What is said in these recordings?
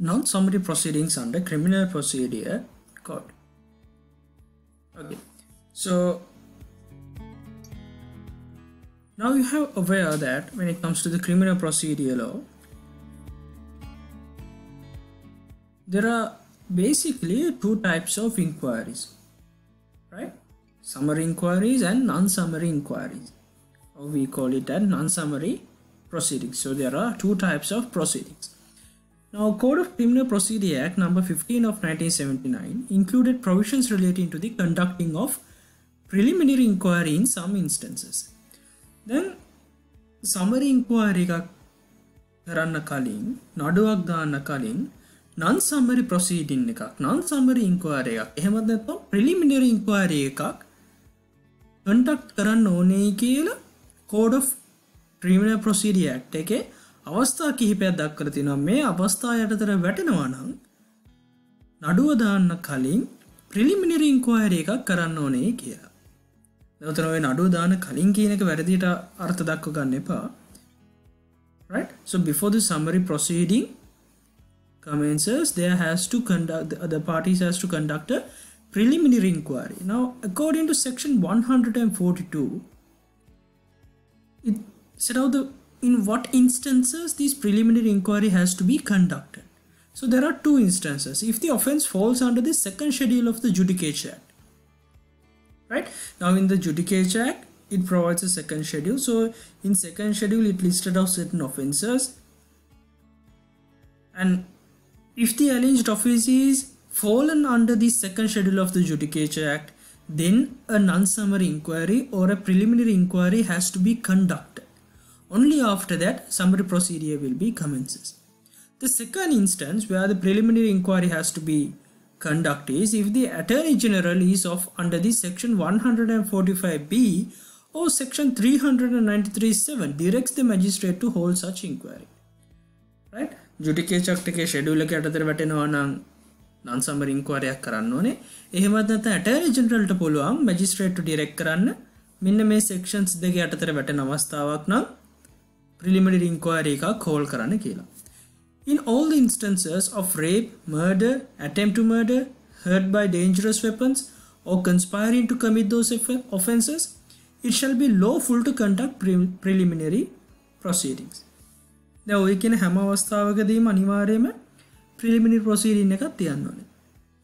non-summary proceedings under Criminal Procedure Code. Okay, so now you have aware that when it comes to the criminal procedure law, there are basically two types of inquiries, right? Summary inquiries and non-summary inquiries, or we call it as non-summary proceedings. So there are two types of proceedings. Now, Code of Criminal Procedure Act number 15 of 1979 included provisions relating to the conducting of preliminary inquiry in some instances. Then summary inquiry එක කරන්න කලින් නඩුවක් දාන්න කලින් non-summary proceeding එකක් non-summary inquiry එකක් එහෙමත් නැත්නම් preliminary inquiry එකක් conduct කරන්න ඕනේ කියලා Code of Criminal Procedure Act එකේ අවස්ථා කිහිපයක් දක්වලා තිනවා. මේ අවස්ථා යටතට වැටෙනවා නම් නඩුව දාන්න කලින් preliminary inquiry එකක් කරන්න ඕනේ කියලා. නැවතන ඔය නඩුව දාන්න කලින් කියන එක වැරදියට අර්ථ දක්ව ගන්න එපා. Right? So before the summary proceeding commences, there has to conduct the parties has to conduct a preliminary inquiry. Now, according to section 142, it set out in what instances this preliminary inquiry has to be conducted. So there are two instances. If the offense falls under the second schedule of the Judicature Act, right? Now in the Judicature Act, it provides a second schedule. So in second schedule, it listed out certain offenses, and if the alleged offense is fallen under the second schedule of the Judicature Act, then a non-summary inquiry or a preliminary inquiry has to be conducted. Only after that, summary procedure will be commences. The second instance where the preliminary inquiry has to be conducted is if the Attorney General is of under the section 145B or section 393(7) directs the magistrate to hold such inquiry. Right? Judicature Act එකේ schedule එක යටතට වැටෙනවා නම් non-summary inquiry එකක් කරන්න ඕනේ. එහෙමත් නැත්නම් Attorney General ට පුළුවන් magistrate to direct කරන්න මෙන්න මේ sections දෙක යටතට වැටෙන අවස්ථාවක් නම් preliminary inquiry එකක් call කරන්න කියලා. In all the instances of rape, murder, attempt to murder, hurt by dangerous weapons, or conspiring to commit those offences, it shall be lawful to conduct preliminary proceedings. දැන් ඔය කියන හැම අවස්ථාවකදීම අනිවාර්යයෙන්ම preliminary proceeding එකක් තියන්න ඕනේ.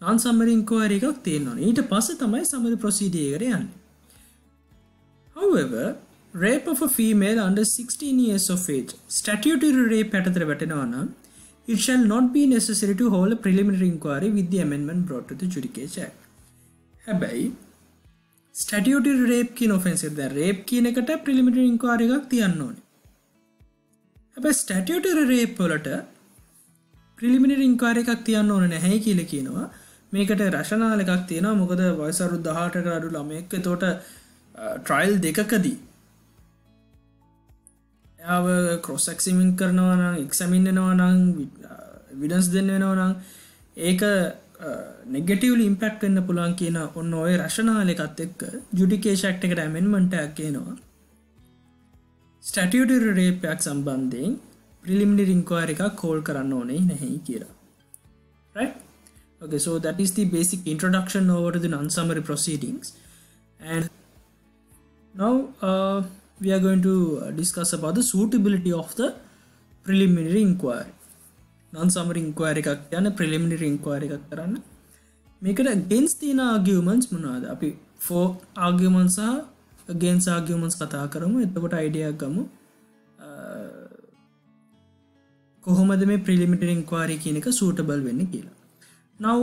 non-summary inquiry එකක් තියෙන්න ඕනේ. ඊට පස්සේ තමයි summary procedure එකට යන්නේ. However, rape of a female under 16 years of age, statutory rape යටතට වැටෙනවා නම් it shall not be necessary to hold a preliminary inquiry with the amendment brought to the Judicature Act. හැබැයි statutory rape කියන offense එක දැන් rape කියන එකට preliminary inquiry එකක් තියන්න ඕනේ. හැබැයි statutory rape වලට preliminary inquiry එකක් තියන්න ඕනේ නැහැ කියලා කියනවා. මේකට rationale එකක් තියෙනවා. මොකද වයස අවුරුදු 18කට අඩු ළමයෙක් එතකොට trial දෙකකදී එයාව cross examine කරනවා නම් examine වෙනවා නම් evidence දෙන්න වෙනවා නම් ඒක negatively impact වෙන්න පුළුවන් කියන ඔන්න ඔය rationale එකත් එක්ක Judicature Act එකට amendment එකක් කියනවා. Statutory rape එකක් සම්බන්ධයෙන් preliminary inquiry එකක් call කරන්න ඕනේ නැහැ කියලා. Right? Okay, so that is the basic introduction over to the non-summary proceedings. And now we are going to discuss about the suitability of the preliminary inquiry. Non-summary inquiry එකක් යන preliminary inquiry එකක් කරන්න. මේකට against තියෙන arguments මොනවාද? අපි for arguments සහ against arguments කතා කරමු. එතකොට idea එකක් ගමු. කොහොමද මේ preliminary inquiry කියන එක suitable වෙන්නේ කියලා. Now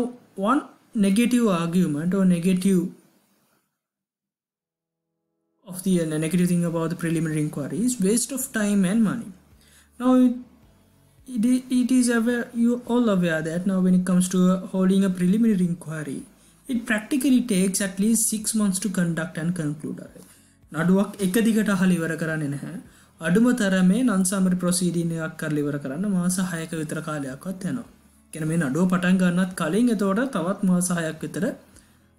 one negative argument or negative thing about the preliminary inquiry is waste of time and money. Now it is aware, you all aware that now when it comes to holding a preliminary inquiry, it practically takes at least 6 months to conduct and conclude. නඩුවක් එක දිගට අහලා ඉවර කරන්නේ නැහැ. අඩුම තරමේ non-summary proceeding එකක් කරලා ඉවර කරන්න මාස 6ක විතර කාලයක්වත් යනවා. කියන්නේ මේ නඩුව පටන් ගන්නත් කලින් එතකොට තවත් මාස 6ක් විතර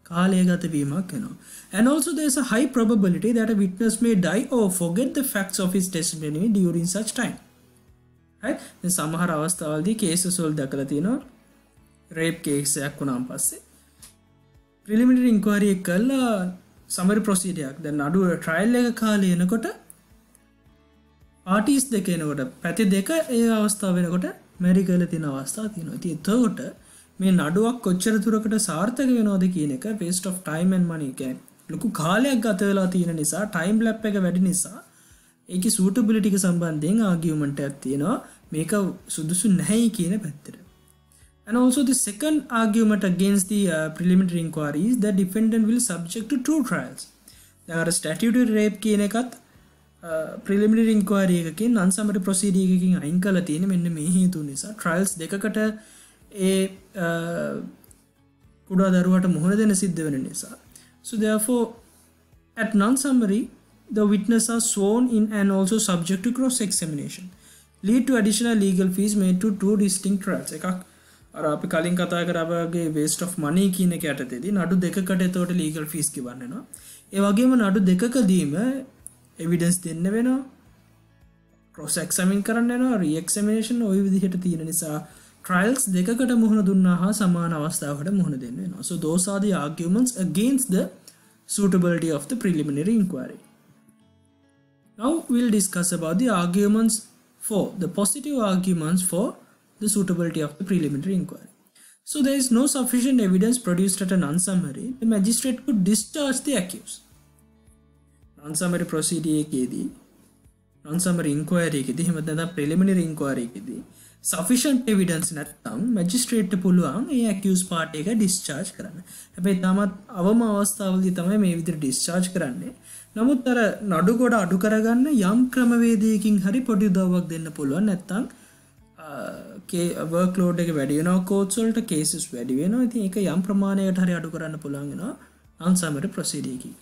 කාලය ගත වීමක් වෙනවා. And also there is a high probability that a witness may die or forget the facts of his testimony during such time. right දැන් සමහර අවස්ථාවලදී cases වල දැකලා තියෙනවා rape case එකක් වුණාන් පස්සේ preliminary inquiry එක කළා summary procedure එකක් දැන් නඩුව trial එක කාලේ එනකොට parties දෙක එනකොට පැති දෙක ඒ අවස්ථාව වෙනකොට marry කරලා තියෙන අවස්ථා තියෙනවා. ඉතින් එතකොට මේ නඩුවක් කොච්චර දුරකට සාර්ථක වෙනවද කියන එක waste of time and money කියන්නේ ලොකු කාලයක් ගත වෙලා තියෙන නිසා time lap එක වැඩි නිසා ඒකේ suitability එක සම්බන්ධයෙන් argument එකක් තියෙනවා මේක සුදුසු නැහැ කියන පැත්තට. And also the second argument against the preliminary inquiry is that defendant will subject to two trials. දැන් අර statutory rape කියන එකත් preliminary inquiry එකකින් non-summary procedure එකකින් අයින් කරලා තියෙන්නේ මෙන්න මේ හේතු නිසා trials දෙකකට ඒ කුඩා දරුවාට මුහුණ දෙන්න සිද්ධ වෙන නිසා. So therefore at non-summary the witnesses are sworn in and also subject to cross examination lead to additional legal fees made to two distinct trials. එකක් අර අපි කලින් කතා කරා වගේ waste of money කියන එක යටතේදී නඩු දෙකකට එතකොට legal fees ගෙවන්න වෙනවා. ඒ වගේම නඩු දෙකකදීම evidence දෙන්න වෙනවා. cross examine කරන්න වෙනවා. re examination ওই විදිහට තියෙන නිසා trials දෙකකට මුහුණ දුන්නා හා සමාන අවස්ථාවකට මුහුණ දෙන්න වෙනවා. So those are the arguments against the suitability of the preliminary inquiry. Now we'll discuss about the arguments for the positive arguments for the suitability of the preliminary inquiry. So there is no sufficient evidence produced at a non-summary. The magistrate could discharge the accused. Non-summary procedure ekedi, non-summary inquiry ekedi, එහෙම නැත්නම් preliminary inquiry ekedi sufficient evidence නැත්නම් magistrate පුළුවන් ඒ accused party එක discharge කරන්න. හැබැයි තාමත් අවම අවස්ථාවලදී තමයි මේ විදිහට discharge කරන්නේ. නමුත් අර නඩු කොට අඩු කරගන්න යම් ක්‍රමවේදයකින් හරි පොඩි උදව්වක් දෙන්න පුළුවන් නැත්නම් workload එක වැඩි වෙනවා courts වලට cases වැඩි වෙනවා. ඉතින් ඒක යම් ප්‍රමාණයකට හරි අඩු කරන්න පුළුවන් වෙනවා non-summary procedure එකකින්.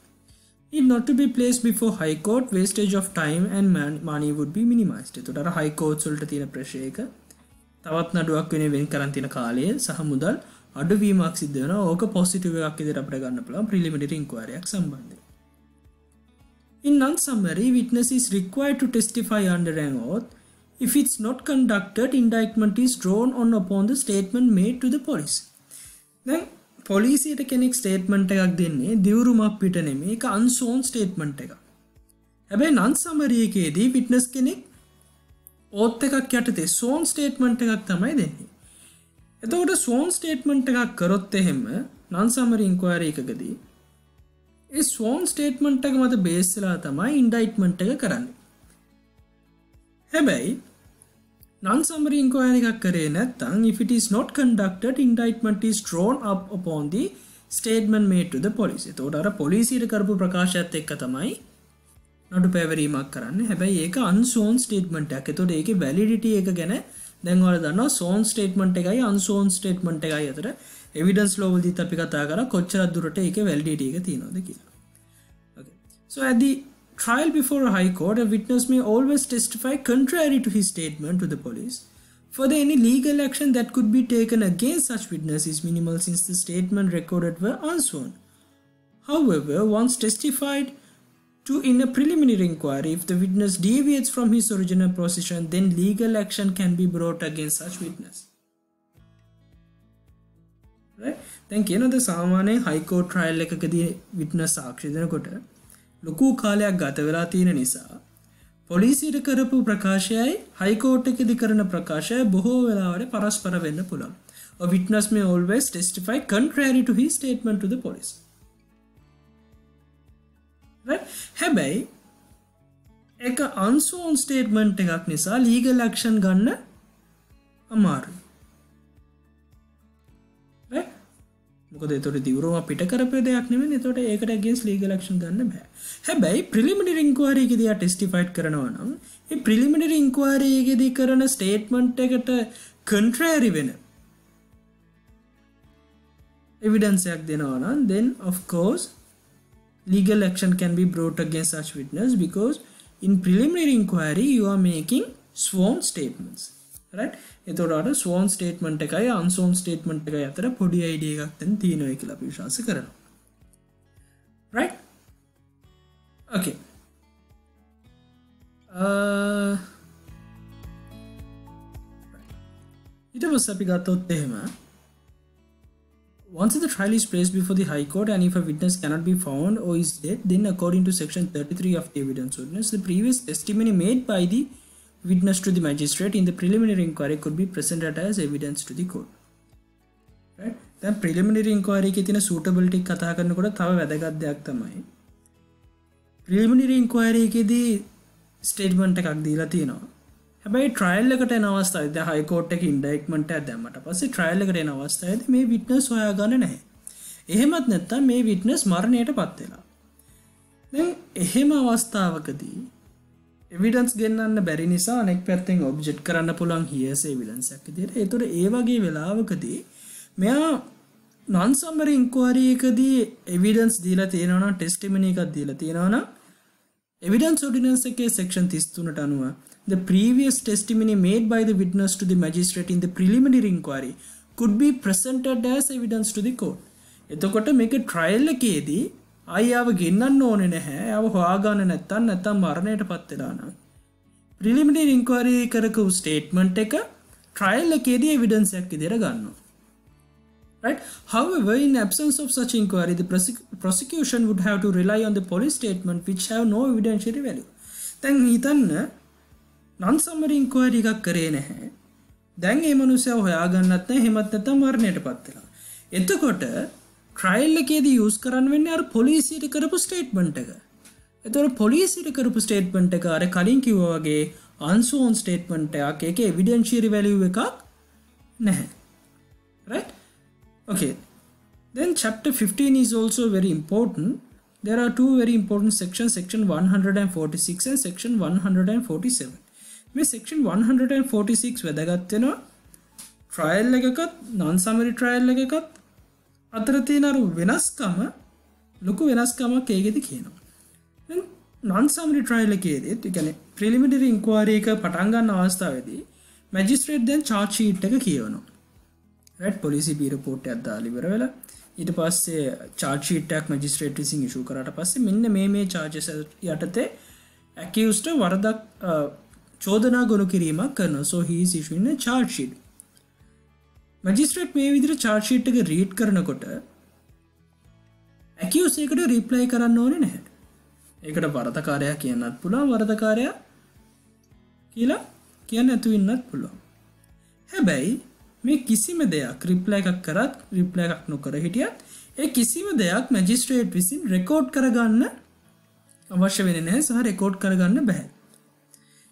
It not to be placed before high court, wastage of time and money would be minimized. එතකොට අර high courts වලට තියෙන pressure එක තවත් නඩුවක් වෙන වෙන් කරන් තියෙන කාලය සහ මුදල් අඩුවීමක් සිද්ධ වෙනවා. ඕක positive එකක් විදිහට අපිට ගන්න පුළුවන් preliminary inquiry එකක් සම්බන්ධයෙන්. In non-summary, witness is required to testify under an oath. If it's not conducted, indictment is drawn on upon the statement made to the police. දැන් පොලිසියට කෙනෙක් ස්ටේට්මන්ට් එකක් දෙන්නේ දිවුරුමක් පිට නෙමෙයි ඒක unsworn statement එකක්. හැබැයි non-summary එකේදී witness කෙනෙක් oath එකක් යටතේ sworn statement එකක් තමයි දෙන්නේ. එතකොට sworn statement එකක් කරොත් එහෙම non-summary inquiry එකකදී ඒ sworn statement එක මත බේස් වෙලා තමයි indictment එක කරන්නේ. හැබැයි non-summary inquiry එකක් කරේ නැත්නම් if it is not conducted, indictment is drawn up upon the statement made to the police. එතකොට අර පොලිසියට කරපු ප්‍රකාශයත් එක්ක තමයි නඩු පැවරීමක් කරන්නේ. හැබැයි ඒක unsworn statement එකක්. එතකොට ඒකේ validity එක ගැන දැන් ඔයාලා දන්නවා sworn statement එකයි unsworn statement එකයි අතර evidence law වලදීත් අපි කතා කරා කොච්චර දුරට ඒකේ validity එක තියෙනවද කියලා. Okay. So at the trial before a high court, a witness may always testify contrary to his statement to the police. Further, any legal action that could be taken against such witness is minimal since the statement recorded were unsworn. However, once testified to in a preliminary inquiry, if the witness deviates from his original position, then legal action can be brought against such witness. Right? Thank you. The සාමාන්‍යයෙන් high court trial එකකදී witness සාක්ෂි දෙනකොට ලොකු කාලයක් ගත වෙලා තියෙන නිසා පොලිසියට කරපු ප්‍රකාශයයි high court එකේදී කරන ප්‍රකාශය බොහෝ වෙලාවට පරස්පර වෙන්න පුළුවන්. A witness may always testify contrary to his statement to the police. Right? හැබැයි එක unsworn statement එකක් නිසා legal action ගන්න අමාරුයි. Right? මොකද ඒතකොට දිවුරුම පිට කරපු දෙයක් නෙමෙයි. ඒතකොට ඒකට against legal action ගන්න බෑ. හැබැයි preliminary inquiry එකේදී ආ testified කරනවා නම් ඒ preliminary inquiry එකේදී කරන statement එකට contrary වෙන evidence එකක් දෙනවා නම් then of course legal action can be brought against such witness because in preliminary inquiry you are making sworn statements. Right? එතකොට අර sworn statement එකයි unsworn statement එකයි අතර පොඩි idea එකක් දැන් තියෙනවා කියලා අපි විශ්වාස කරනවා. Right? Okay. ඊට පස්සේ අපි ගත්තොත් එහෙම once the trial is placed before the High Court and if a witness cannot be found or is dead, then according to section 33 of the evidence ordinance, the previous testimony made by the witness to the magistrate in the preliminary inquiry could be presented as evidence to the court. Right? Then preliminary inquiry එකේ තියෙන suitability කතා කරනකොට තව වැදගත් දෙයක් තමයි. Preliminary inquiry එකේදී statement එකක් දීලා තියෙනවා. හැබැයි trial එකට එන අවස්ථාවේ දැන් high court එකේ indictment එකක් දැම්මට පස්සේ trial එකට එන අවස්ථාවේදී මේ witness හොයාගන්න නැහැ. එහෙමත් නැත්නම් මේ witness මරණයටපත් වෙලා. දැන් එහෙම අවස්ථාවකදී evidence ගෙන්නන්න බැරි නිසා අනෙක් පැත්තෙන් object කරන්න පුළුවන් hearsay evidence එකක් විදිහට. ඒතර ඒ වගේ වෙලාවකදී මෙයා non summary inquiry එකදී evidence දීලා තියෙනවා නම් testimony එකක් දීලා තියෙනවා නම් evidence ordinance එකේ section 33ට අනුව the previous testimony made by the witness to the magistrate in the preliminary inquiry could be presented as evidence to the court. එතකොට මේක trial එකේදී ආයව ගෙන්නන්න ඕනේ නැහැ. ආව හොයාගන්න නැත්තම් මරණයටපත් වෙලා නම් preliminary inquiry කරකු statement එක trial එකේදී evidence එකක් විදිහට ගන්නවා. Right? However, in absence of such inquiry, the prosecution would have to rely on the police statement which have no evidentiary value. දැන් හිතන්න non-summary inquiry එකක් කරේ නැහැ. දැන් මේ මිනිස්සයා හොයාගන්නත් නැහැ. එහෙමත් නැත්නම් මරණයටපත් වෙලා. එතකොට trial එකේදී use කරන්න වෙන්නේ අර පොලිසියට කරපු statement එක. එතකොට පොලිසියට කරපු statement එක අර කලින් කිව්වා වගේ unsworn statement එකක්. ඒකේ evidentiary value එකක් නැහැ. Right? Okay. Then chapter 15 is also very important. There are two very important sections, section 146 and section 147. මේ section 146 වැදගත් වෙනවා trial එකකත් non summary trial එකකත් අතර තියෙන අර වෙනස්කම ලොකු වෙනස්කමක් ඒකෙදි කියනවා. දැන් non summary trial එකේදී ඒ කියන්නේ preliminary inquiry එක පටන් ගන්න අවස්ථාවේදී magistrate දැන් charge sheet එක කියවනවා. right police B report එකක් දාලා ඉවර වෙලා ඊට පස්සේ charge sheet එකක් magistrate විසින් issue කරාට පස්සේ මෙන්න මේ charges යටතේ accused වරදක් චෝදනා ගොනු කිරීමක් කරනවා. So he is issuing a charge sheet. Magistrate මේ විදිහට charge sheet එක read කරනකොට accused එකට reply කරන්න ඕනේ නැහැ. ඒකට වරදකාරයා කියන්නත් පුළුවන් වරදකාරයා කියලා කියන්න නැතු වෙන්නත් පුළුවන්. හැබැයි මේ කිසිම දෙයක් reply එකක් කරත් reply එකක් නොකර හිටියත් ඒ කිසිම දෙයක් magistrate විසින් record කරගන්න අවශ්‍ය වෙන්නේ නැහැ සහ record කරගන්න බෑ.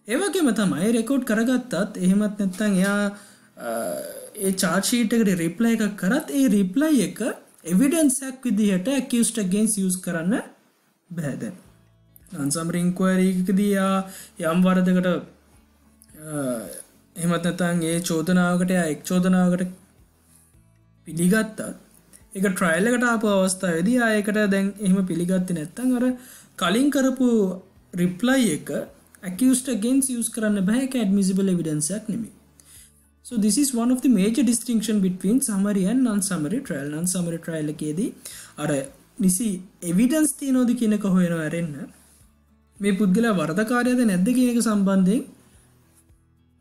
ඒ වගේම තමයි record කරගත්තත් එහෙමත් නැත්නම් එයා ඒ charge sheet එකට reply එකක් කරත් ඒ reply එක evidence එකක් විදිහට accused against use කරන්න බෑ දැන්. non-summary inquiry එකකදී යම් වරදකට එහෙමත් නැත්නම් ඒ චෝදනාවකට එක් චෝදනාවකට පිළිගත්තත් ඒක trial එකට ආපු අවස්ථාවේදී ආයකට දැන් එහෙම පිළිගත්තේ නැත්නම් අර කලින් කරපු reply එක accused against use කරන්න බෑ ඒක admissible evidence එකක් නෙමෙයි. So this is one of the major distinction between summary and non-summary trial. Non-summary trial එකේදී අර නිසි evidence තියනෝද කියන එක හොයනවා ඇරෙන්න මේ පුද්ගලයා වරදකාරයද නැද්ද කියන එක සම්බන්ධයෙන්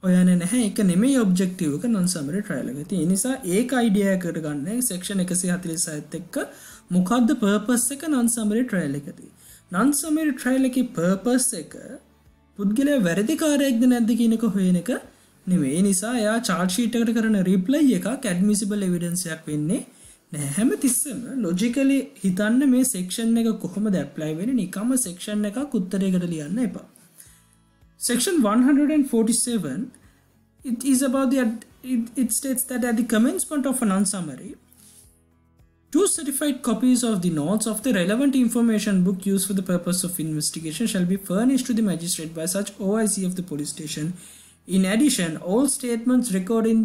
හොයන්නේ නැහැ. ඒක නෙමෙයි objective එක non-summary trial එකේ. ඒ නිසා ඒක idea එකට ගන්න section 147ත් එක්ක මොකද්ද purpose එක non-summary trial එකේදී. non-summary trial එකේ purpose එක පුද්ගලයා වැරදිකාරයෙක්ද නැද්ද කියන එක හොයන එක නෙමෙයි. ඒ නිසා එයා charge sheet එකට කරන reply එකක් admissible evidence එකක් වෙන්නේ නැහැ. හැම තිස්සෙම logically හිතන්න මේ section එක කොහොමද apply වෙන්නේ නිකම්ම section එකක් උත්තරයකට ලියන්න එපා. Section 147 it is about it states that at the commencement of a non-summary 2 certified copies of the notes of the relevant information book used for the purpose of investigation shall be furnished to the magistrate by such OIC of the police station. In addition, all statements recorded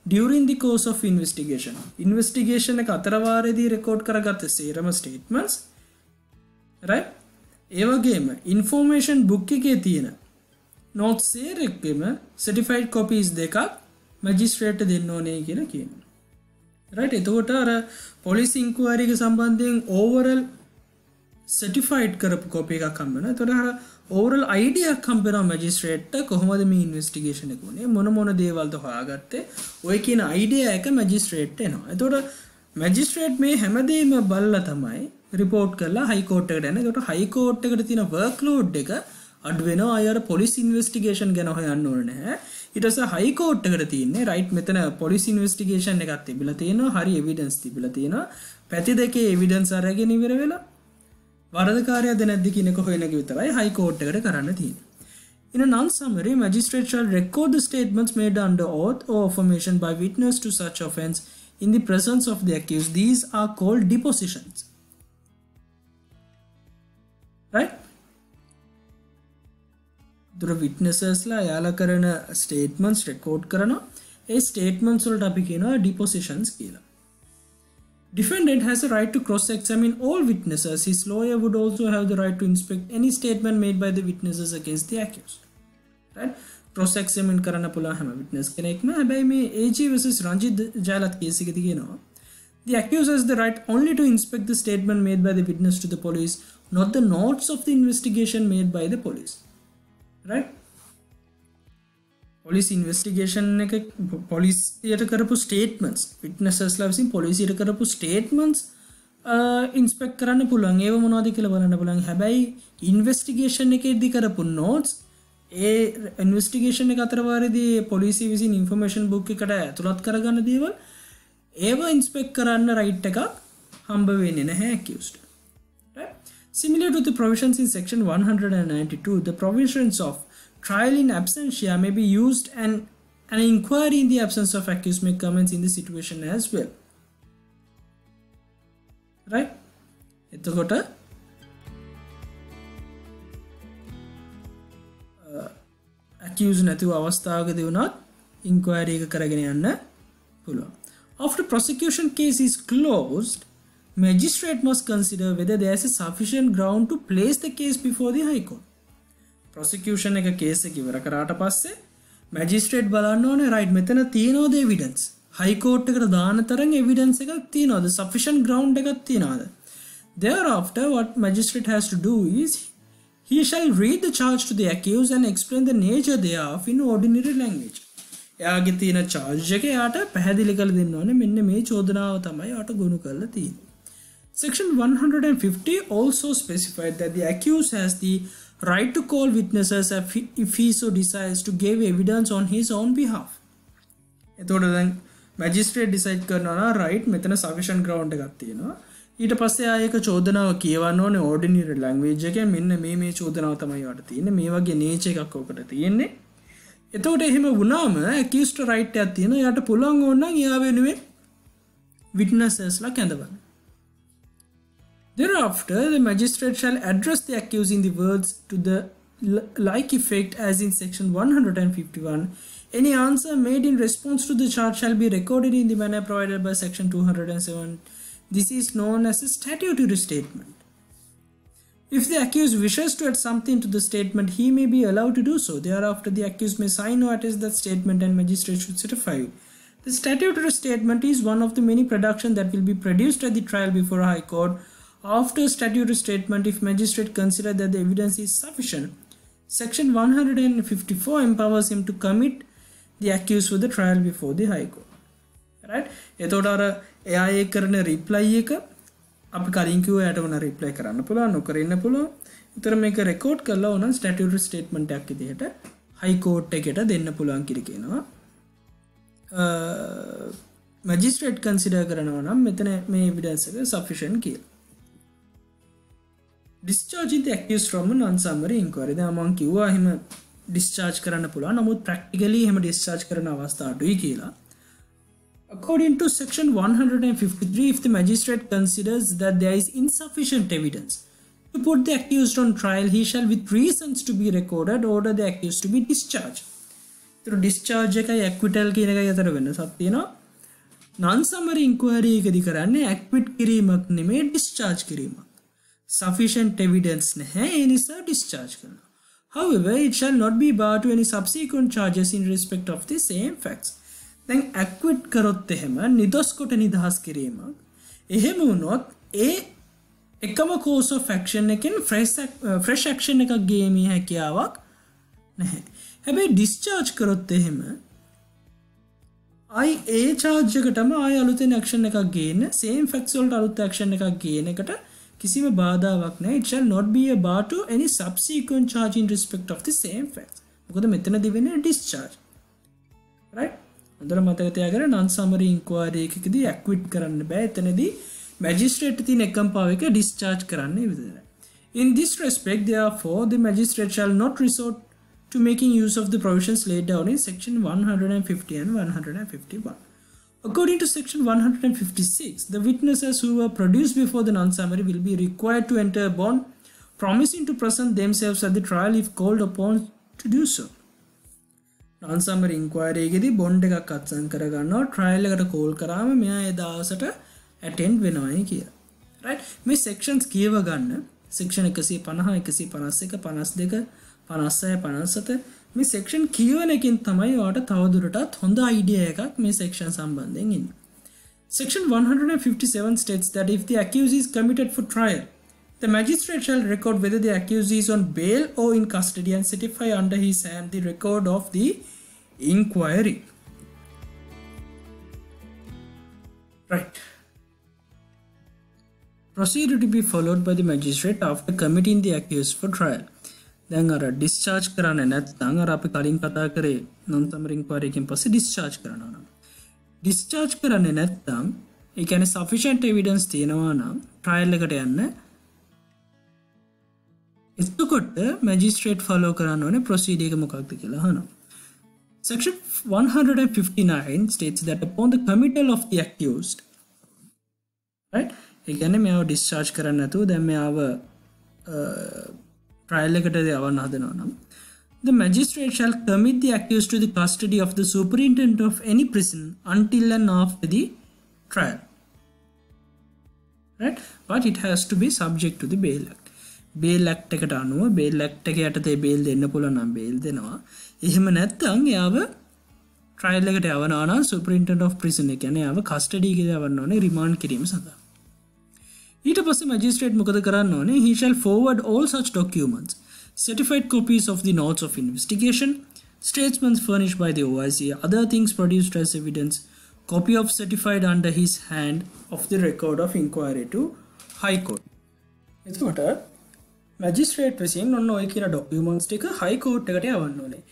during the course of investigation එක අතරවාරේදී record කරගත්ත සේරම statements right ඒ වගේම information book එකේ තියෙන notes සේරෙකම certified copies දෙකක් magistrate දෙන්න ඕනේ කියලා කියනවා. right එතකොට අර police inquiry එක සම්බන්ධයෙන් overall certified කරපු copy එකක් හම්බ වෙනවා. එතකොට අර overall idea එකක් හම්බ වෙනවා magistrate කොහොමද මේ investigation එක උනේ මොන දේවල්ද හොයාගත්තේ ඔය කියන idea එක magistrate එනවා. එතකොට magistrate මේ හැමදේම බලලා තමයි report කරලා high court එකට යන්නේ. එතකොට high court එකට තියෙන workload එක අඩු වෙනවා. අය අර police investigation ගැන හොයන්න ඕනේ නැහැ. ඊට පස්සේ high court එකට තියෙන්නේ right මෙතන police investigation එකක් තිබිලා තියෙනවා. හරි evidence තිබිලා තියෙනවා. පැති දෙකේ evidence අරගෙන ඉවර වෙලා වරදකාරයාද නැද්ද කියන එක හොයන එක විතරයි high court එකට කරන්න තියෙන්නේ. In a non-summary, magistrate shall record the statements made under oath or affirmation by witness to such offence in the presence of the accused. These are called depositions. Right? The witnesses la යාලා කරන statements record කරනවා. ඒ statements වලට අපි කියනවා depositions කියලා. Defendant has a right to cross-examine all witnesses. His lawyer would also have the right to inspect any statement made by the witnesses against the accused. Right? Cross-examine කරන්න පුළුවන් හැම witness කෙනෙක්ම. හැබැයි මේ AG versus Ranjit Jayalat case එකේදී කියනවා the accused has the right only to inspect the statement made by the witness to the police, not the notes of the investigation made by the police. Right? Police investigation එක police යට කරපු statements witnesses ලා විසින් police යට කරපු statements inspect කරන්න පුළුවන්. ඒව මොනවද කියලා බලන්න පුළුවන්. හැබැයි investigation එකේදී කරපු notes ඒ investigation එක අතර වාරේදී police විසින් information book එකට ඇතුළත් කරගන්න දේවල් ඒව inspect කරන්න right එකක් හම්බ වෙන්නේ නැහැ accused. Right? Similar to the provisions in section 192, the provisions of trial in absentia may be used and an inquiry in the absence of accused may commence in the situation as well. Right? එතකොට accused නැතිව අවස්ථාවකදී වුණත් inquiry එක කරගෙන යන්න පුළුවන්. After prosecution case is closed, magistrate must consider whether there is a sufficient ground to place the case before the high court. Prosecution එක case එක ඉවර කරාට පස්සේ magistrate බලන්න ඕනේ right මෙතන තියෙනවද evidence high court එකට දාන තරම් evidence එකක් තියෙනවද sufficient ground එකක් තියෙනවද. Thereafter what magistrate has to do is he shall read the charge to the accused and explain the nature thereof in ordinary language. එයාගේ තියෙන charge එක එයාට පැහැදිලි කරලා දෙන්න ඕනේ මෙන්න මේ චෝදනාව තමයි එයාට ගොනු කරලා තියෙන්නේ. Section 150 also specified that the accused has the right to call witnesses if he so desires to give evidence on his own behalf. එතකොට දැන් magistrate decide කරනවා right මෙතන sufficient ground එකක් තියෙනවා. ඊට පස්සේ ආයෙක චෝදනාව කියවන්න ඕනේ ordinary language එකෙන් මෙන්න මේ චෝදනාව තමයි වට තියෙන්නේ. මේ වගේ nature එකක් ඔකට තියෙන්නේ. එතකොට එහෙම වුණාම accused right එකක් තියෙනවා. එයාට පුළුවන් ඕනනම් එයා වෙනුවෙන් witnesses ලා කැඳවන්න. Thereafter, the magistrate shall address the accused in the words to the like effect as in section 151. Any answer made in response to the charge shall be recorded in the manner provided by section 207. This is known as a statutory statement. If the accused wishes to add something to the statement, he may be allowed to do so. Thereafter, the accused may sign or attest that statement and magistrate should certify it. The statutory statement is one of the many productions that will be produced at the trial before a high court. After statutory statement, if magistrate consider that the evidence is sufficient, section 154 empowers him to commit the accused for the trial before the high court. Right? එතකොට අර එයා ඒ කරන reply එක අපි කලින් කිව්ව එයාට උන reply කරන්න පුළුවන් නොකර ඉන්න පුළුවන්. ඒතර මේක record කරලා උනන් statutory statement එකක් විදිහට high court එකට දෙන්න පුළුවන් කියලා කියනවා. magistrate consider කරනවා නම් මෙතන මේ evidence එක sufficient කියලා. Discharging the accused from a non-summary inquiry. දැන් මම කිව්වා එහෙම discharge කරන්න පුළුවන්. නමුත් practically එහෙම discharge කරන අවස්ථා අඩුයි කියලා. According to section 153, if the magistrate considers that there is insufficient evidence to put the accused on trial, he shall with reasons to be recorded order the accused to be discharged. So discharge එකයි acquittal කියන එකයි අතර වෙනසක් තියෙනවා. non-summary inquiry එකදී කරන්නේ acquit කිරීමක් නෙමෙයි discharge කිරීමක්. Sufficient evidence නැහැ ඒ නිසා discharge කරනවා. However, it shall not be barred to any subsequent charges in respect of the same facts. දැන් acquit කරොත් එහෙම නිදොස් කොට නිදහස් කිරීමක්. එහෙම වුණොත් ඒ එකම course of action එකෙන් fresh action එකක් ගේමී හැකියාවක් නැහැ. හැබැයි discharge කරොත් එහෙම I ඒ charge එකටම ආය අලුතෙන් action එකක් ගේන්න same facts වලට අලුත් action එකක් ගේන එකට කිසිම බාධාවක් නැහැ. It shall not be a bar to any subsequent charge in respect of the same facts. මොකද මෙතනදී වෙන්නේ discharge. right? හොඳට මතක තියාගන්න non summary inquiry එකකදී acquit කරන්න බෑ. එතනදී magistrate තියෙන එකම පාව එක discharge කරන්න විතරයි. In this respect, therefore, the magistrate shall not resort to making use of the provisions laid down in section 150 and 151. According to section 156, the witnesses who were produced before the non-summary will be required to enter a bond promising to present themselves at the trial if called upon to do so. Non-summary inquiry එකේදී bond එකක් අත්සන් කරගන්නවා trial එකට call කරාම මෙයා ඒ දවසට attend වෙනවායි කියලා. right? මේ sections කියව ගන්න section 150 151 52 56 57 මේ section කියවන එකෙන් තමයි ඔයාලට තවදුරටත් හොඳ idea එකක් මේ section සම්බන්ධයෙන් ඉන්න. Section 157 states that if the accused is committed for trial, the magistrate shall record whether the accused is on bail or in custody and certify under his hand the record of the inquiry. Right. Procedure to be followed by the magistrate after committing the accused for trial. දැන් අර discharge කරන්නේ නැත්නම් අර අපි කලින් කතා කරේ non summary inquiry එකෙන් පස්සේ discharge කරනවා නම් discharge කරන්නේ නැත්නම් ඒ කියන්නේ sufficient evidence තියෙනවා නම් trial එකට යන්න එතකොට magistrate follow කරන්න ඕනේ procedure එක මොකක්ද කියලා අහනවා. Section 159 states that upon the committal of the accused, right, ඒ කියන්නේ මෙයාව discharge කරන්න නැතුව දැන් මෙයාව trial එකට යවන්න හදනවා නම් the magistrate shall commit the accused to the custody of the superintendent of any prison until and after the trial. Right? But it has to be subject to the bail act. bail act එකට අනුව bail act එක යටතේ bail දෙන්න පුළුවන් නම් bail දෙනවා. එහෙම නැත්නම් එයාව trial එකට යවනවා නම් superintendent of prison එක කියන්නේ එයාව custody එකට යවන්න ඕනේ remand කිරීම සඳහා. ඊට පස්සේ magistrate මොකද කරන්න ඕනේ? He shall forward all such documents, certified copies of the notes of investigation, statements furnished by the OIC, other things produced as evidence, copy of certified under his hand of the record of inquiry to High Court. එතකොට magistrate විසින් ඔන්න ඔය කියන documents ටික High Court එකට යවන්න ඕනේ.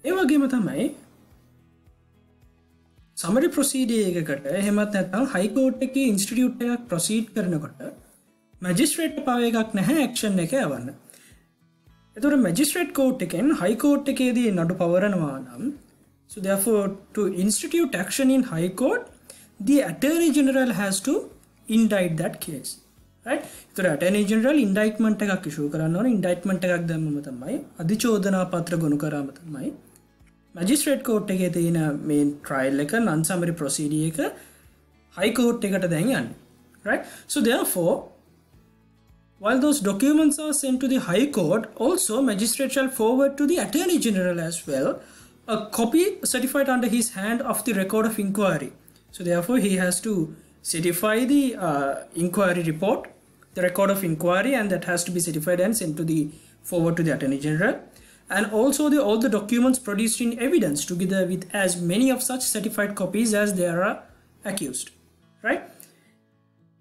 ඒ වගේම තමයි summary procedure එකකට එහෙමත් නැත්නම් high court එකේ institute එකක් proceed කරනකොට magistrate පාව එකක් නැහැ action එක යවන්න. එතකොට magistrate court එකෙන් high court එකේදී නඩු පවරනවා නම් so therefore to institute action in high court the attorney general has to indict that case. right? එතකොට attorney general indictment එකක් issue කරන්න ඕනේ. indictment එකක් දැම්මම තමයි අධිචෝදනා පත්‍ර ගොනු කරාම තමයි magistrate court එකේ තියෙන main trial එක non summary procedure එක high court එකට දැන් යන්නේ. right? So therefore while those documents are sent to the high court, also magistrate shall forward to the attorney general as well a copy certified under his hand of the record of inquiry. So therefore he has to certify the inquiry report, the record of inquiry, and that has to be certified and sent to the forward to the attorney general. And also all the documents produced in evidence together with as many of such certified copies as there are accused. Right?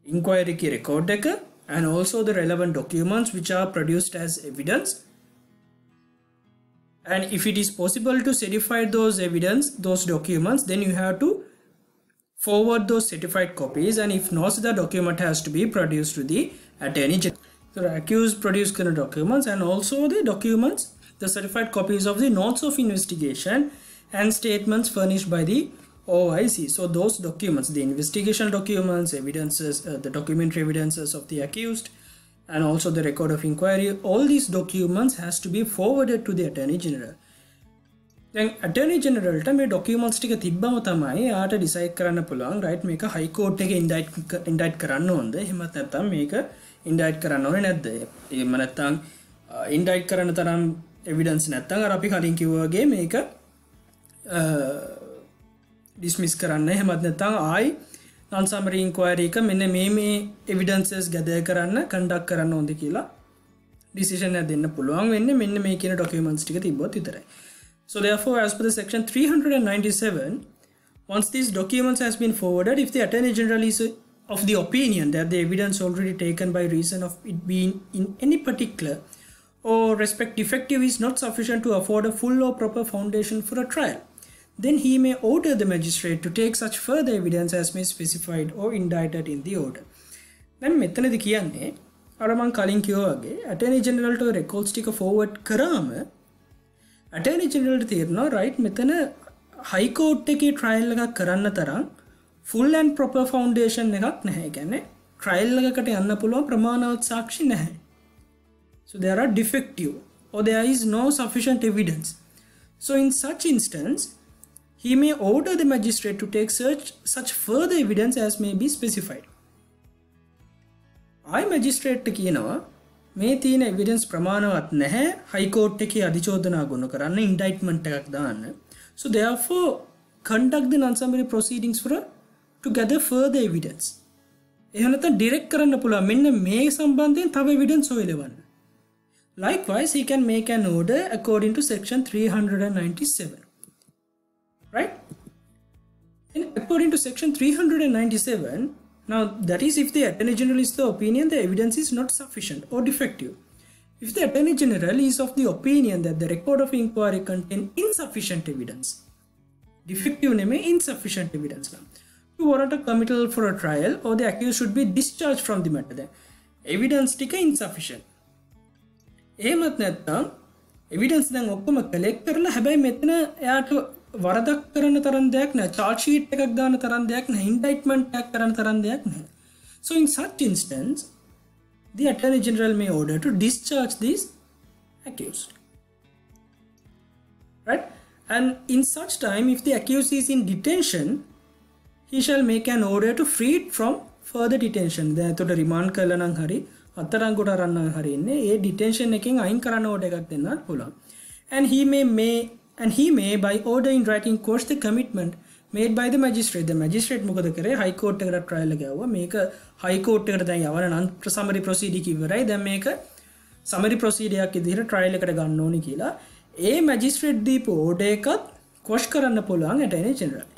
Inquiry ki record deka and also the relevant documents which are produced as evidence. And if it is possible to certify those evidence, those documents, then you have to forward those certified copies, and if not, the document has to be produced to the attorney general. So the accused produce kind of documents and also the documents, the certified copies of the notes of investigation and statements furnished by the OIC. So those documents, the investigation documents, evidences, the documentary evidences of the accused, and also the record of inquiry, all these documents has to be forwarded to the attorney general. Then attorney general ට මේ documents ටික තිබ්බම තමයි ආට decide කරන්න පුළුවන් right මේක high court එකේ indict කරන්න ඕනද එහෙමත් නැත්නම් මේක indict කරන්න ඕනේ නැද්ද එහෙම නැත්නම් indict කරන්න තරම් evidence නැත්නම් අර අපි කලින් කිව්වා වගේ මේක dismiss කරන්න එහෙමත් නැත්නම් ආයි non-summary inquiry එක මෙන්න මේ evidences gather කරන්න conduct කරන්න ඕනද කියලා decision එක දෙන්න පුළුවන් වෙන්නේ මෙන්න මේ කියන documents ටික තිබ්බොත් විතරයි. So therefore, as per the section 397, once these documents has been forwarded, if the Attorney General is of the opinion that the evidence already taken by reason of it being in any particular or respect defective is not sufficient to afford a full or proper foundation for a trial, then he may order the magistrate to take such further evidence as may specified or indicted in the order. Then මෙතනදි කියන්නේ අර මං කලින් කිව්වා වගේ Attorney General ට records ටික forward කරාම Attorney General තීරනවා right මෙතන High Court එකේ trial එකක් කරන්න තරම් full and proper foundation එකක් නැහැ. කියන්නේ trial එකකට යන්න පුළුවන් ප්‍රමාණවත් සාක්ෂි නැහැ. So there are defective or there is no sufficient evidence. So in such instance, he may order the magistrate to take such further evidence as may be specified. I magistrate කියනවා මේ තියෙන evidence ප්‍රමාණවත් නැහැ high court එකේ අධිචෝදනා ගොනු කරන්න indictment එකක් දාන්න. So therefore conduct the non-summary proceedings to gather further evidence. එහෙම නැත්නම් direct කරන්න පුළුවන් මෙන්න මේ සම්බන්ධයෙන් තව evidence හොයලවන්න. Likewise, he can make an order according to section 397. Right? And according to section 397, now that is if the Attorney General is the opinion the evidence is not sufficient or defective. If the Attorney General is of the opinion that the record of inquiry contain insufficient evidence, defective name insufficient evidence now, to warrant a committal for a trial or the accused should be discharged from the matter. The evidence tika insufficient. එහෙමත් නැත්නම් evidence දැන් ඔක්කොම collect කරලා හැබැයි මෙතන එයාට වරදක් කරන තරම් දෙයක් නැහැ. charge sheet එකක් දාන තරම් දෙයක් නැහැ. indictment එකක් කරන තරම් දෙයක් නැහැ. So in such instance, the Attorney General may order to discharge these accused. Right? And in such time, if the accused is in detention, he shall make an order to free it from further detention. දැන් එතකොට remand කළා නම් හරි අත්අඩංගුවට අරන් හරි ඉන්නේ ඒ detention එකෙන් අයින් කරන්න ඕඩර් එකක් දෙන්නත් පුළුවන්. And he may by order in writing quash the commitment made by the magistrate. The magistrate මොකද කරේ high court එකට trial එක යවුවා. මේක high court එකට දැන් යවන නම් summary proceeding ඉවරයි. දැන් මේක summary proceeding එකක් විදිහට trial එකට ගන්න ඕනි කියලා ඒ magistrate දීපු order එකත් quash කරන්න පුළුවන් Attorney General.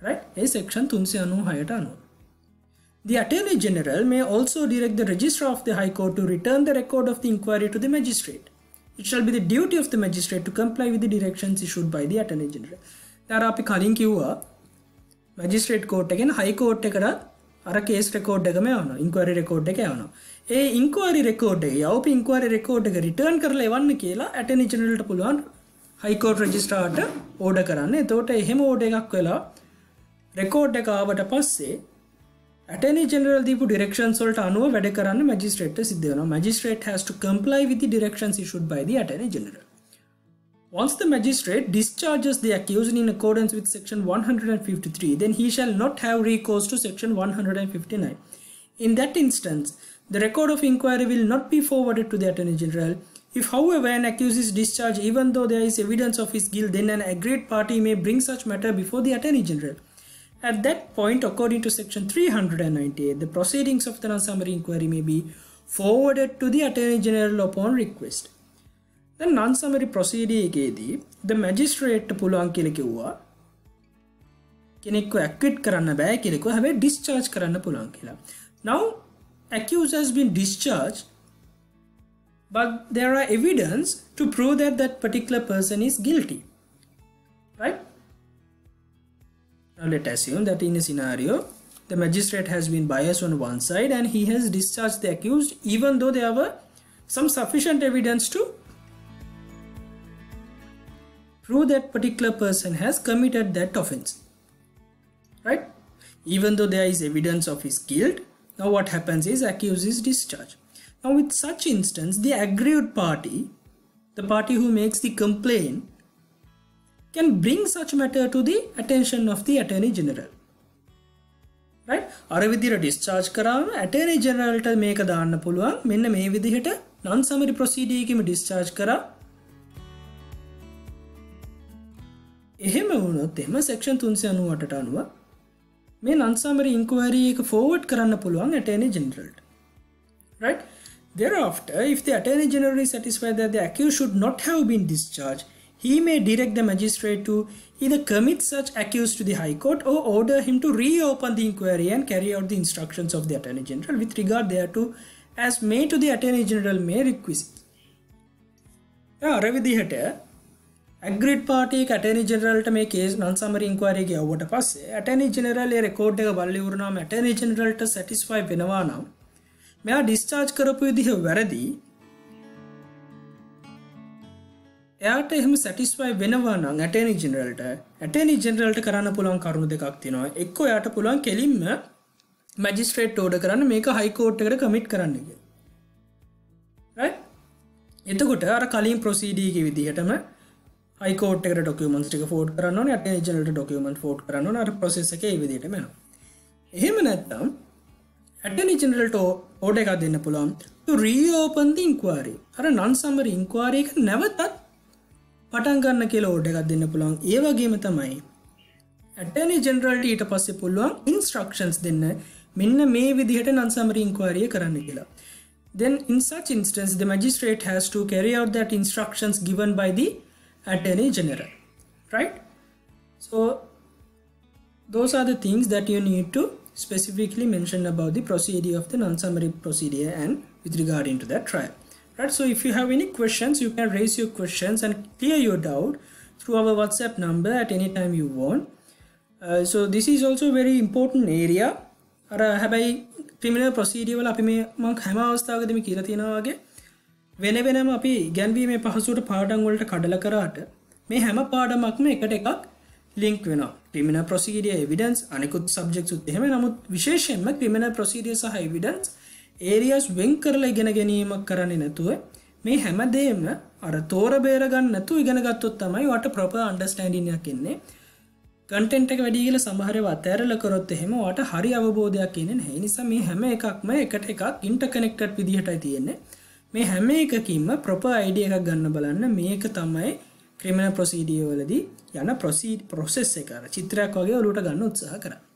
Right? ඒ section 396ට අනුව. The Attorney General may also direct the Registrar of the High Court to return the record of the inquiry to the magistrate. It shall be the duty of the magistrate to comply with the directions issued by the Attorney General. දැන් අපි කලින් කිව්වා magistrate court එකෙන් high court එකට අර case record එකම යවනවා. inquiry record එක යවනවා. ඒ inquiry record එක යවපු inquiry record එක return කරලා එවන්න කියලා Attorney General ට පුළුවන් high court registrar ට order කරන්න. එතකොට එහෙම order එකක් වෙලා record එක ආවට පස්සේ Attorney General දීපු directions වලට අනුව වැඩ කරන්න magistrate ට සිද්ධ වෙනවා. Magistrate has to comply with the directions issued by the Attorney General. Once the magistrate discharges the accused in accordance with section 153, then he shall not have recourse to section 159. In that instance, the record of inquiry will not be forwarded to the Attorney General. If, however, an accused is discharged even though there is evidence of his guilt, then an aggrieved party may bring such matter before the Attorney General. At that point, according to section 398, the proceedings of the non-summary inquiry may be forwarded to the Attorney General upon request. The non-summary proceeding එකේදී the magistrate පුළුවන් කියලා කිව්වා කෙනෙක්ව acquit කරන්න බෑ කියලා කිව්වා හැබැයි discharge කරන්න පුළුවන් කියලා. Now accused has been discharged but there are evidence to prove that that particular person is guilty. Right? Now let's assume that in a scenario the magistrate has been biased on one side and he has discharged the accused even though there were some sufficient evidence to prove that particular person has committed that offense. Right? Even though there is evidence of his guilt, now what happens is accused is discharged. Now with such instance, the aggrieved party, the party who makes the complaint, can bring such matter to the attention of the Attorney General. Right? අර විදිහට discharge කරාම Attorney General ට මේක දාන්න පුළුවන් මෙන්න මේ විදිහට non-summary proceeding එකෙම discharge කරා එහෙම වුණොත් එහෙම section 398ට අනුව මේ non-summary inquiry එක forward කරන්න පුළුවන් Attorney General. Right? Thereafter, if the Attorney General is satisfied that the accused should not have been discharged, he may direct the magistrate to either commit such accused to the High Court or order him to reopen the inquiry and carry out the instructions of the Attorney General with regard thereto as may to the Attorney General may requisite. අර විදිහට agreed party එක Attorney General ට මේ case non-summary inquiry එක යවුවට පස්සේ Attorney General ඒ record එක බලලා ඉවරනම Attorney General ට satisfy වෙනවා නම් මෙයා discharge කරපු විදිහ වැරදි එයාට එහෙම satisfy වෙනවා නම් Attorney General ට කරන්න පුළුවන් කරුණු දෙකක් තියෙනවා. එක්කෝ එයාට පුළුවන් කෙලින්ම magistrate order කරන්න මේක high court එකට commit කරන්න කියලා. right? එතකොට අර කලින් proceed එකේ විදිහටම high court එකට documents ටික forward කරන්න ඕනේ, Attorney General ට document forward කරන්න ඕනේ. අර process එකේ මේ විදිහටම යනවා. එහෙම නැත්නම් Attorney General ට order එකක් දෙන්න පුළුවන් to reopen the inquiry. අර non-summary inquiry එක නැවතත් පටන් ගන්න කියලා ඕඩර් එකක් දෙන්න පුළුවන්. ඒ වගේම තමයි Attorney General ඊට පස්සේ පුළුවන් instructions දෙන්න මෙන්න මේ විදිහට non-summary inquiry කරන්න කියලා. Then in such instance the magistrate has to carry out that instructions given by the Attorney General. Right? So those are the things that you need to specifically mention about the procedure of the non-summary procedure and with regard into that trial. Right, so if you have any questions, you can raise your questions and clear your doubt through our WhatsApp number at any time you want. So this is also a very important area. අර හැබැයි criminal procedure වල අපි මේ මම හැම අවස්ථාවකදීම කියලා තියෙනවා වගේ වෙනම අපි ඉගැන්වීමේ පහසුවට පාඩම් වලට කඩලා කරාට මේ හැම පාඩමක්ම එකට එකක් link වෙනවා. criminal procedure evidence අනිකුත් subjects උත් එහෙම. නමුත් විශේෂයෙන්ම criminal procedure සහ evidence areas වෙන් කරලා ඉගෙන ගැනීමක් කරන්නේ නැතුව මේ හැමදේම අර තෝර බේර ගන්න නැතුව ඉගෙන ගත්තොත් තමයි ඔයාට proper understanding එකක් එන්නේ. content එක වැඩි කියලා සමහර ඒවා අතහැරලා කරොත් එහෙම ඔයාට හරි අවබෝධයක් එන්නේ නැහැ. ඒ නිසා මේ හැම එකක්ම එකට එකක් interconnected විදිහටයි තියෙන්නේ. මේ හැම එකකින්ම proper idea එකක් ගන්න බලන්න. මේක තමයි criminal procedure වලදී යන process එක. අර චිත්‍රයක් වගේ ඔලුවට ගන්න උත්සාහ කරන්නේ.